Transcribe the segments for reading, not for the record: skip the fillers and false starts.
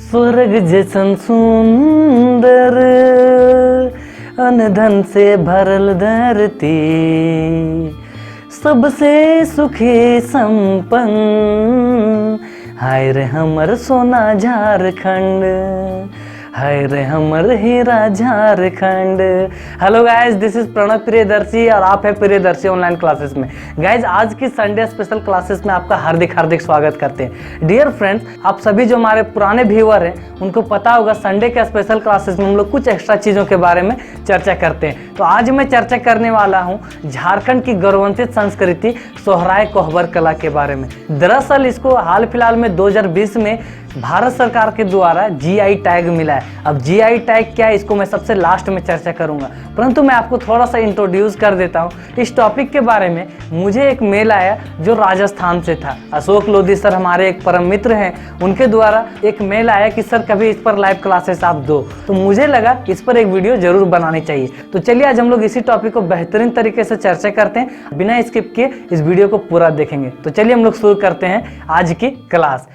स्वर्ग जैसन सुंदर अनधन से भरल धरती, सबसे सुखी संपन्न, हाय रे हमर सोना झारखंड, हाय रे हमर हीरा Jharkhand. Hello guys, this is Pranav Priyadarshi और आप है प्रियदर्शी ऑनलाइन क्लासेस में। गाइस, आज की संडे स्पेशल क्लासेस में आपका हार्दिक स्वागत करते हैं। डियर फ्रेंड्स, आप सभी जो हमारे पुराने व्यूअर हैं उनको पता होगा संडे के स्पेशल क्लासेस में हम लोग कुछ एक्स्ट्रा चीज़ों के बारे में चर्चा करते हैं। तो आज मैं चर्चा करने वाला हूँ झारखंड की गौरवान्वित संस्कृति सोहराय कोहबर कला के बारे में। दरअसल इसको हाल फिलहाल में 2020 में भारत सरकार के द्वारा जीआई टैग मिला है। अब जीआई टैग क्या है इसको मैं सबसे लास्ट में चर्चा करूंगा, परंतु मैं आपको थोड़ा सा इंट्रोड्यूस कर देता हूं इस टॉपिक के बारे में। मुझे एक मेल आया जो राजस्थान से था। अशोक लोधी सर हमारे एक परम मित्र हैं, उनके द्वारा एक मेल आया कि सर कभी इस पर लाइव क्लासेस आप दो। तो मुझे लगा इस पर एक वीडियो जरूर बनानी चाहिए। तो चलिए आज हम लोग इसी टॉपिक को बेहतरीन तरीके से चर्चा करते हैं, बिना स्किप किए इस वीडियो को पूरा देखेंगे। तो चलिए हम लोग शुरू करते हैं आज की क्लास।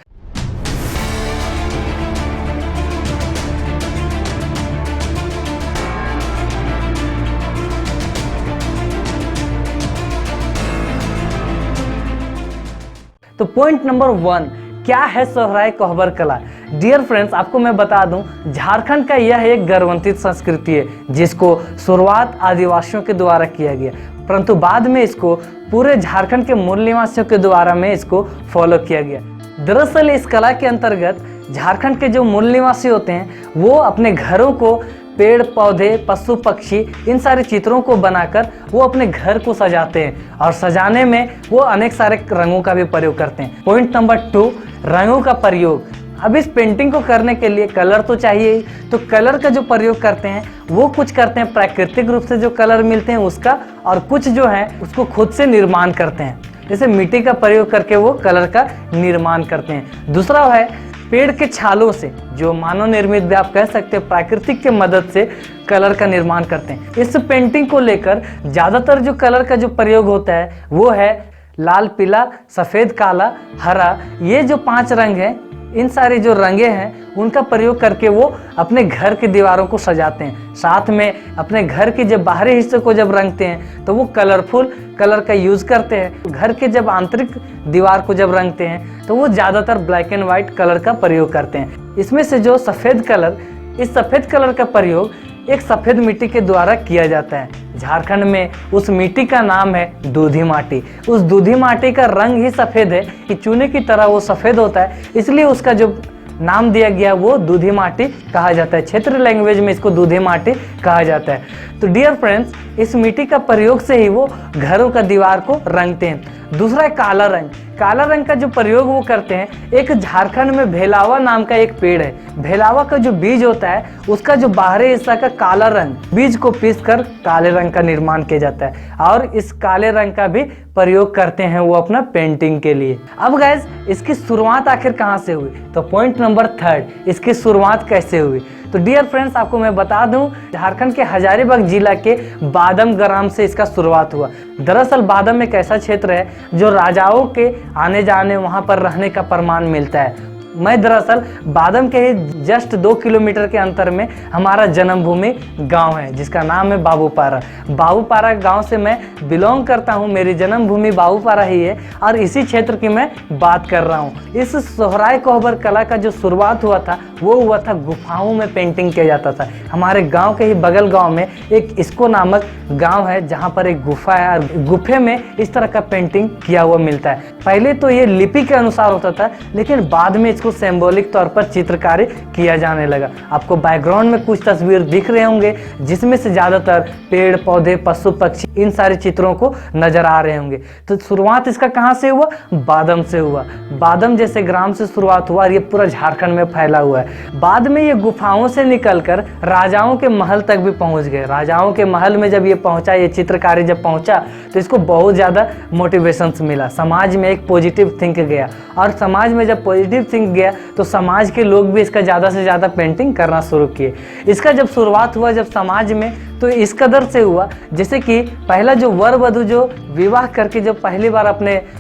तो पॉइंट नंबर 1, क्या है सोहराय कोहबर कला? डियर फ्रेंड्स, आपको मैं बता दूं, झारखंड का यह एक गौरवान्वित संस्कृति है जिसको शुरुआत आदिवासियों के द्वारा किया गया, परंतु बाद में इसको पूरे झारखंड के मूल निवासियों के द्वारा में इसको फॉलो किया गया। दरअसल इस कला के अंतर्गत झारखंड के जो मूल निवासी होते हैं वो अपने घरों को पेड़ पौधे पशु पक्षी इन सारे चित्रों को बनाकर वो अपने घर को सजाते हैं, और सजाने में वो अनेक सारे रंगों का भी प्रयोग करते हैं। पॉइंट नंबर 2, रंगों का प्रयोग। अब इस पेंटिंग को करने के लिए कलर तो चाहिए ही, तो कलर का जो प्रयोग करते हैं वो कुछ करते हैं प्राकृतिक रूप से जो कलर मिलते हैं उसका, और कुछ जो है उसको खुद से निर्माण करते हैं, जैसे मिट्टी का प्रयोग करके वो कलर का निर्माण करते हैं। दूसरा है पेड़ के छालों से, जो मानव निर्मित भी आप कह सकते हैं, प्राकृतिक के मदद से कलर का निर्माण करते हैं। इस पेंटिंग को लेकर ज़्यादातर जो कलर का जो प्रयोग होता है वो है लाल, पीला, सफ़ेद, काला, हरा। ये जो 5 रंग हैं, इन सारे जो रंगे हैं उनका प्रयोग करके वो अपने घर की दीवारों को सजाते हैं। साथ में अपने घर के जब बाहरी हिस्से को जब रंगते हैं तो वो कलरफुल कलर का यूज़ करते हैं। घर के जब आंतरिक दीवार को जब रंगते हैं तो वो ज़्यादातर ब्लैक एंड वाइट कलर का प्रयोग करते हैं। इसमें से जो सफ़ेद कलर, इस सफ़ेद कलर का प्रयोग एक सफ़ेद मिट्टी के द्वारा किया जाता है। झारखंड में उस मिट्टी का नाम है दूधी माटी। उस दूधी माटी का रंग ही सफ़ेद है कि चूने की तरह वो सफ़ेद होता है, इसलिए उसका जो नाम दिया गया वो दूधी माटी कहा जाता है। क्षेत्रीय लैंग्वेज में इसको दूधी माटी कहा जाता है। तो डियर फ्रेंड्स, इस मिट्टी का प्रयोग से ही वो घरों का दीवार को रंगते हैं। दूसरा है काला रंग। काला रंग का जो प्रयोग वो करते हैं, एक झारखंड में भेलावा नाम का एक पेड़ है। भेलावा का जो बीज होता है उसका जो बाहरी हिस्सा का काला रंग, बीज को पीसकर काले रंग का निर्माण किया जाता है, और इस काले रंग का भी प्रयोग करते हैं वो अपना पेंटिंग के लिए। अब गाइस, इसकी शुरुआत आखिर कहाँ से हुई? तो पॉइंट नंबर 3, इसकी शुरुआत कैसे हुई? तो डियर फ्रेंड्स, आपको मैं बता दूं, झारखंड के हजारीबाग जिला के बादम ग्राम से इसका शुरुआत हुआ। दरअसल बादम एक ऐसा क्षेत्र है जो राजाओं के आने जाने, वहां पर रहने का प्रमाण मिलता है। मैं दरअसल बादम के ही जस्ट 2 किलोमीटर के अंतर में हमारा जन्मभूमि गांव है जिसका नाम है बाबूपारा। बाबूपारा गांव से मैं बिलोंग करता हूं, मेरी जन्मभूमि बाबूपारा ही है, और इसी क्षेत्र की मैं बात कर रहा हूं। इस सोहराय कोहबर कला का जो शुरुआत हुआ था वो हुआ था गुफाओं में पेंटिंग किया जाता था। हमारे गाँव के ही बगल गाँव में एक इसको नामक गाँव है जहाँ पर एक गुफा है, और गुफे में इस तरह का पेंटिंग किया हुआ मिलता है। पहले तो ये लिपि के अनुसार होता था, लेकिन बाद में इसको सिंबॉलिक तौर पर चित्रकारी किया जाने लगा। आपको बैकग्राउंड में कुछ तस्वीर दिख रहे होंगे जिसमें से ज़्यादातर पेड़ पौधे पशु पक्षी इन सारे चित्रों को नजर आ रहे होंगे। तो शुरुआत इसका कहाँ से हुआ? बादम से हुआ। बादम जैसे ग्राम से शुरुआत हुआ और ये पूरा झारखंड में फैला हुआ है। बाद में ये गुफाओं से निकलकर राजाओं के महल तक भी पहुँच गए। राजाओं के महल में जब ये पहुँचा, ये चित्रकारी जब पहुँचा, तो इसको बहुत ज़्यादा मोटिवेशंस मिला। समाज में एक पॉजिटिव थिंक गया, और समाज में जब पॉजिटिव थिंक गया तो समाज के लोग भी इसका ज़्यादा से ज़्यादा पेंटिंग करना शुरू किए। इसका जब शुरुआत हुआ जब समाज में, तो इस कदर से हुआ जैसे कि पहला जो वर वधु जो विवाह करके जब पहली बार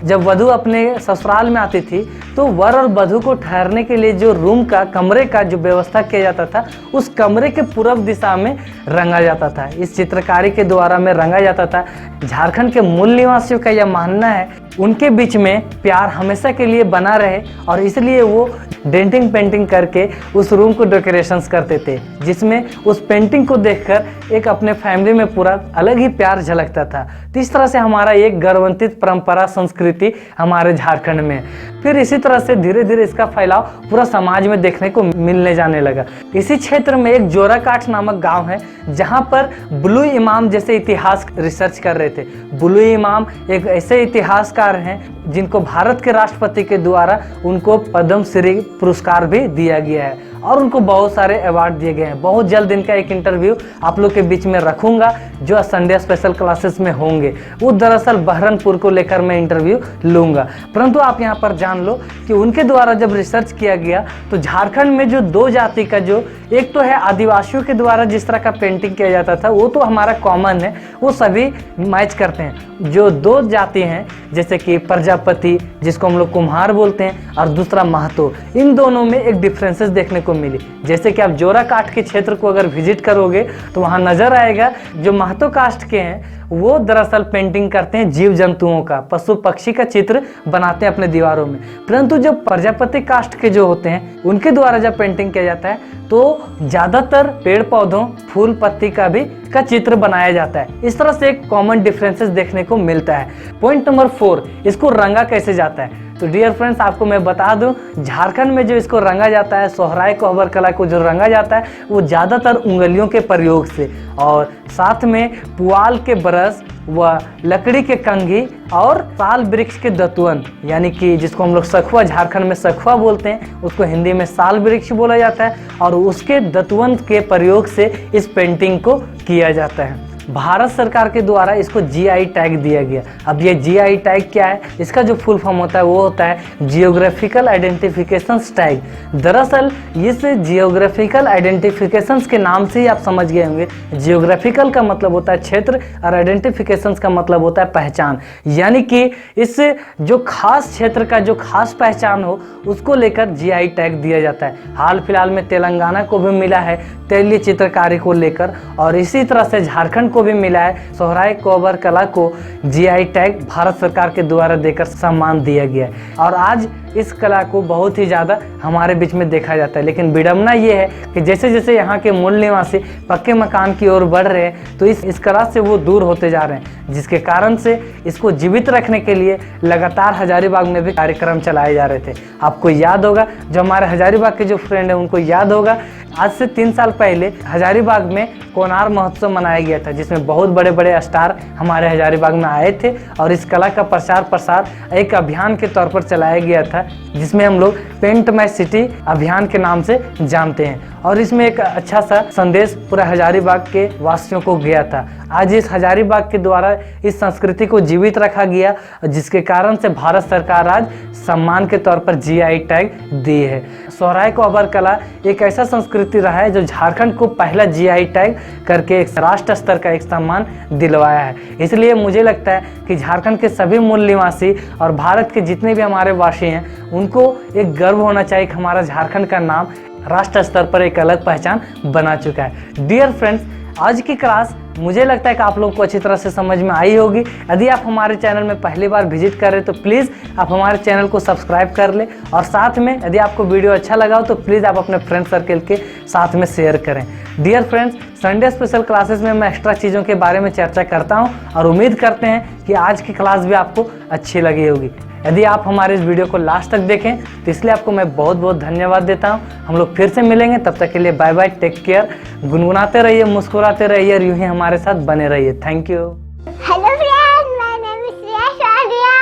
जब वधु अपने ससुराल में आती थी तो वर और वधु को ठहरने के लिए जो रूम का, कमरे का जो व्यवस्था किया जाता था, उस कमरे के पूर्व दिशा में रंगा जाता था। इस चित्रकारी के द्वारा में रंगा जाता था। झारखंड के मूल निवासियों का यह मानना है उनके बीच में प्यार हमेशा के लिए बना रहे और इसलिए वो डेंटिंग पेंटिंग करके उस रूम को डेकोरेशंस करते थे, जिसमें उस पेंटिंग को देखकर एक अपने फैमिली में पूरा अलग ही प्यार झलकता था। तो इस तरह से हमारा एक गौरवान्वित परंपरा संस्कृति हमारे झारखंड में। फिर इसी तरह से धीरे धीरे इसका फैलाव पूरा समाज में देखने को मिलने जाने लगा। इसी क्षेत्र में एक जोराकाठ नामक गांव है जहां पर बुलु इमाम जैसे इतिहास रिसर्च कर रहे थे। बुलु इमाम एक ऐसे इतिहासकार हैं जिनको भारत के राष्ट्रपति के द्वारा उनको पद्मश्री पुरस्कार भी दिया गया है और उनको बहुत सारे अवार्ड दिए गए हैं। बहुत जल्द इनका एक इंटरव्यू आप लोग के बीच में रखूंगा जो संडे स्पेशल क्लासेस में होंगे। वो दरअसल बहरनपुर को लेकर मैं इंटरव्यू लूंगा, परंतु आप यहाँ पर जान लो कि उनके द्वारा जब रिसर्च किया गया तो झारखंड में जो दो जाति का, जो एक तो है आदिवासियों के द्वारा जिस तरह का पेंटिंग किया जाता था वो तो हमारा कॉमन है, वो सभी मैच करते हैं। जो दो जाति हैं जैसे कि प्रजापति जिसको हम लोग कुम्हार बोलते हैं और दूसरा महतो, इन दोनों में एक डिफरेंसेस देखने को मिली। जैसे कि आप जोराकाठ के क्षेत्र को अगर विजिट करोगे तो वहाँ नजर आएगा जो महतो कास्ट के हैं वो दरअसल पेंटिंग करते हैं जीव जंतुओं का, पशु पक्षी का चित्र बनाते हैं अपने दीवारों में, परंतु जो प्रजापति कास्ट के जो होते हैं उनके द्वारा जब पेंटिंग किया जाता है तो ज़्यादातर पेड़ पौधों, फूल पत्ती का चित्र बनाया जाता है। इस तरह से एक कॉमन डिफरेंसेस देखने को मिलता है। पॉइंट नंबर 4, इसको रंगा कैसे जाता है। तो डियर फ्रेंड्स आपको मैं बता दूं, झारखंड में जो इसको रंगा जाता है, सोहराय कोहबर कला को जो रंगा जाता है वो ज़्यादातर उंगलियों के प्रयोग से और साथ में पुआल के ब्रश व लकड़ी के कंघी और साल वृक्ष के दतुअन, यानी कि जिसको हम लोग सखुआ, झारखंड में सखुआ बोलते हैं, उसको हिंदी में साल वृक्ष बोला जाता है, और उसके दतुअन के प्रयोग से इस पेंटिंग को किया जाता है। भारत सरकार के द्वारा इसको जीआई टैग दिया गया। अब ये जीआई टैग क्या है, इसका जो फुल फॉर्म होता है वो होता है जियोग्राफिकल आइडेंटिफिकेशंस टैग। दरअसल इस जियोग्राफिकल आइडेंटिफिकेशंस के नाम से ही आप समझ गए होंगे, जियोग्राफिकल का मतलब होता है क्षेत्र और आइडेंटिफिकेशंस का मतलब होता है पहचान, यानी कि इस जो खास क्षेत्र का जो खास पहचान हो उसको लेकर जीआई टैग दिया जाता है। हाल फिलहाल में तेलंगाना को भी मिला है तैलीय चित्रकारी को लेकर, और इसी तरह से झारखंड को भी मिला है। सोहराय कोहबर कला को जीआई टैग भारत सरकार के द्वारा देकर सम्मान दिया गया है और आज इस कला को बहुत ही ज़्यादा हमारे बीच में देखा जाता है। लेकिन विडम्बना ये है कि जैसे जैसे यहाँ के मूल निवासी पक्के मकान की ओर बढ़ रहे हैं तो इस कला से वो दूर होते जा रहे हैं, जिसके कारण से इसको जीवित रखने के लिए लगातार हजारीबाग में भी कार्यक्रम चलाए जा रहे थे। आपको याद होगा, जो हमारे हजारीबाग के जो फ्रेंड हैं उनको याद होगा, आज से 3 साल पहले हजारीबाग में कोनार महोत्सव मनाया गया था जिसमें बहुत बड़े बड़े स्टार हमारे हजारीबाग में आए थे और इस कला का प्रचार प्रसार एक अभियान के तौर पर चलाया गया था जिसमें हम लोग पेंट माय सिटी अभियान के नाम से जानते हैं, और इसमें एक अच्छा सा संदेश पूरा हजारीबाग के वासियों को गया था। आज इस हजारीबाग के द्वारा इस संस्कृति को जीवित रखा गया, जिसके कारण से भारत सरकार आज सम्मान के तौर पर जीआई टैग दी है। सोहराय कोहबर कला एक ऐसा संस्कृति रहा है जो झारखंड को पहला जीआई टैग करके एक राष्ट्र स्तर का एक सम्मान दिलवाया है। इसलिए मुझे लगता है कि झारखंड के सभी मूल निवासी और भारत के जितने भी हमारे वासी हैं उनको एक गर्व होना चाहिए कि हमारा झारखंड का नाम राष्ट्र स्तर पर एक अलग पहचान बना चुका है। डियर फ्रेंड्स, आज की क्लास मुझे लगता है कि आप लोगों को अच्छी तरह से समझ में आई होगी। यदि आप हमारे चैनल में पहली बार विजिट कर रहे हैं तो प्लीज़ आप हमारे चैनल को सब्सक्राइब कर लें, और साथ में यदि आपको वीडियो अच्छा लगा हो तो प्लीज़ आप अपने फ्रेंड सर्कल के साथ में शेयर करें। Dear friends, Sunday special classes में मैं एक्स्ट्रा चीज़ों के बारे में चर्चा करता हूँ और उम्मीद करते हैं कि आज की क्लास भी आपको अच्छी लगी होगी। यदि आप हमारे इस वीडियो को लास्ट तक देखें तो इसलिए आपको मैं बहुत बहुत धन्यवाद देता हूं। हम लोग फिर से मिलेंगे, तब तक के लिए बाय बाय, टेक केयर। गुनगुनाते रहिए, मुस्कुराते रहिए और यूं ही हमारे साथ बने रहिए। Thank you. Hello friends, my name is Shreya Shadiya.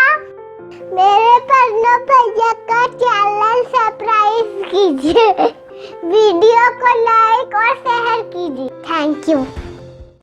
मेरे पन्नो भैया का चैनल सब्सक्राइब कीजिए, वीडियो को लाइक और शेयर कीजिए। Thank you.